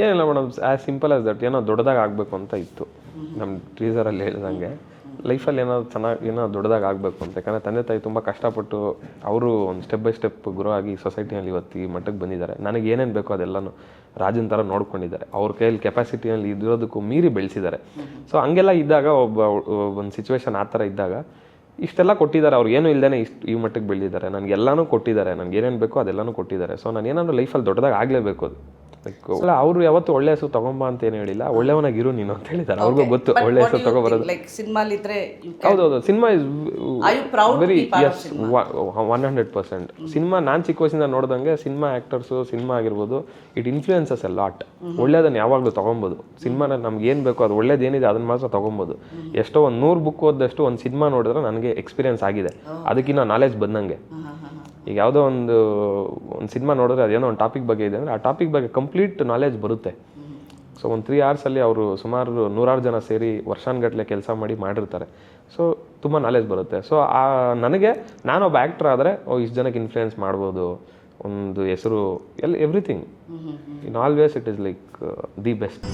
ಏನಿಲ್ಲ madam, as simple as that, ಏನೋ ದೊಡ್ಡದಾಗಿ ಆಗಬೇಕು ಅಂತ ಇತ್ತು ನಮ್ಮ ಟೀಸರಲ್ಲಿ ಹೇಳ್ದಂಗೆ. ಲೈಫಲ್ಲಿ ಏನೋ ದೊಡ್ಡದಾಗಿ ಆಗಬೇಕು ಅಂತ. ಯಾಕಂದರೆ ತಂದೆ ತಾಯಿ ತುಂಬ ಕಷ್ಟಪಟ್ಟು ಅವರು ಒಂದು ಸ್ಟೆಪ್ ಬೈ ಸ್ಟೆಪ್ ಗ್ರೋ ಆಗಿ ಸೊಸೈಟಿಯಲ್ಲಿ ಇವತ್ತು ಈ ಮಟ್ಟಕ್ಕೆ ಬಂದಿದ್ದಾರೆ. ನನಗೆ ಏನೇನು ಬೇಕೋ ಅದೆಲ್ಲನೂ ರಾಜನ ಥರ ನೋಡ್ಕೊಂಡಿದ್ದಾರೆ. ಅವ್ರ ಕೈಯಲ್ಲಿ ಕೆಪಾಸಿಟಿಯಲ್ಲಿ ಇರೋದಕ್ಕೂ ಮೀರಿ ಬೆಳೆಸಿದ್ದಾರೆ. ಸೊ ಹಂಗೆಲ್ಲ ಇದ್ದಾಗ ಒಂದು ಸಿಚುವೇಶನ್ ಆ ಥರ ಇದ್ದಾಗ ಇಷ್ಟೆಲ್ಲ ಕೊಟ್ಟಿದ್ದಾರೆ. ಅವ್ರು ಏನೂ ಇಲ್ಲದೇ ಈ ಮಟ್ಟಿಗೆ ಬೆಳೆದಿದ್ದಾರೆ. ನನಗೆಲ್ಲನೂ ಕೊಟ್ಟಿದ್ದಾರೆ. ನನಗೆ ಏನೇನು ಬೇಕೋ ಅದೆಲ್ಲನೂ ಕೊಟ್ಟಿದ್ದಾರೆ. ಸೊ ನಾನು ಏನಾದರೂ ಲೈಫಲ್ಲಿ ದೊಡ್ಡದಾಗಿ ಆಗಲೇಬೇಕು. ಅದು ಅಲ್ಲ, ಅವರು ಯಾವತ್ತು ಒಳ್ಳೆ ಹೆಸರು ತಗೊಂಬ ಅಂತ ಏನು ಹೇಳಿಲ್ಲ, ಒಳ್ಳೆಯವನಾಗಿರು ನೀನು ಅಂತ ಹೇಳಿದ್ದಾರೆ. ಅವ್ರಿಗೂ ಗೊತ್ತು ಒಳ್ಳೆ ಹೆಸರು ತಗೊಬರೋದು. ಹೌದೌದು, cinema is very yes 100%. Cinema ನಾನು ಚಿಕ್ಕ ವಯಸ್ಸಿಂದ ನೋಡ್ದಂಗೆ ಸಿನಿಮಾ ಆ್ಯಕ್ಟರ್ಸು, ಸಿನಿಮಾ ಆಗಿರ್ಬೋದು, ಇಟ್ ಇನ್ಫ್ಲೂಯೆನ್ಸಸ್ ಎ ಲಾಟ್. ಒಳ್ಳೇದನ್ನು ಯಾವಾಗಲೂ ತೊಗೊಬೋದು. ಸಿನಿಮಾನ ನಮ್ಗೆ ಏನು ಬೇಕೋ ಅದು ಒಳ್ಳೇದೇನಿದೆ ಅದನ್ನು ಮಾತ್ರ ತೊಗೊಬೋದು. ಎಷ್ಟೋ ಒಂದು 100 ಬುಕ್ ಓದಷ್ಟು ಒಂದು ಸಿನಿಮಾ ನೋಡಿದ್ರೆ ನನಗೆ ಎಕ್ಸ್ಪೀರಿಯನ್ಸ್ ಆಗಿದೆ, ಅದಕ್ಕಿಂತ ನಾಲೆಜ್ ಬಂದಂಗೆ. ಈಗ ಯಾವುದೋ ಒಂದು ಸಿನಿಮಾ ನೋಡಿದ್ರೆ ಅದೇನೋ ಒಂದು ಟಾಪಿಕ್ ಬಗ್ಗೆ ಇದೆ ಅಂದರೆ ಆ ಟಾಪಿಕ್ ಬಗ್ಗೆ ಕಂಪ್ಲೀಟ್ ನಾಲೆಜ್ ಬರುತ್ತೆ. ಸೊ ಒಂದು 3 ಅವರ್ಸಲ್ಲಿ ಅವರು ಸುಮಾರು 100 ಜನ ಸೇರಿ ವರ್ಷಾನುಗಟ್ಟಲೆ ಕೆಲಸ ಮಾಡಿರ್ತಾರೆ. ಸೊ ತುಂಬ ನಾಲೆಜ್ ಬರುತ್ತೆ. ಸೊ ನಾನೊಬ್ಬ ಆ್ಯಕ್ಟರ್ ಆದರೆ ಇಷ್ಟು ಜನಕ್ಕೆ ಇನ್ಫ್ಲೂಯೆನ್ಸ್ ಮಾಡ್ಬೋದು, ಒಂದು ಹೆಸರು everything in always it is like the best.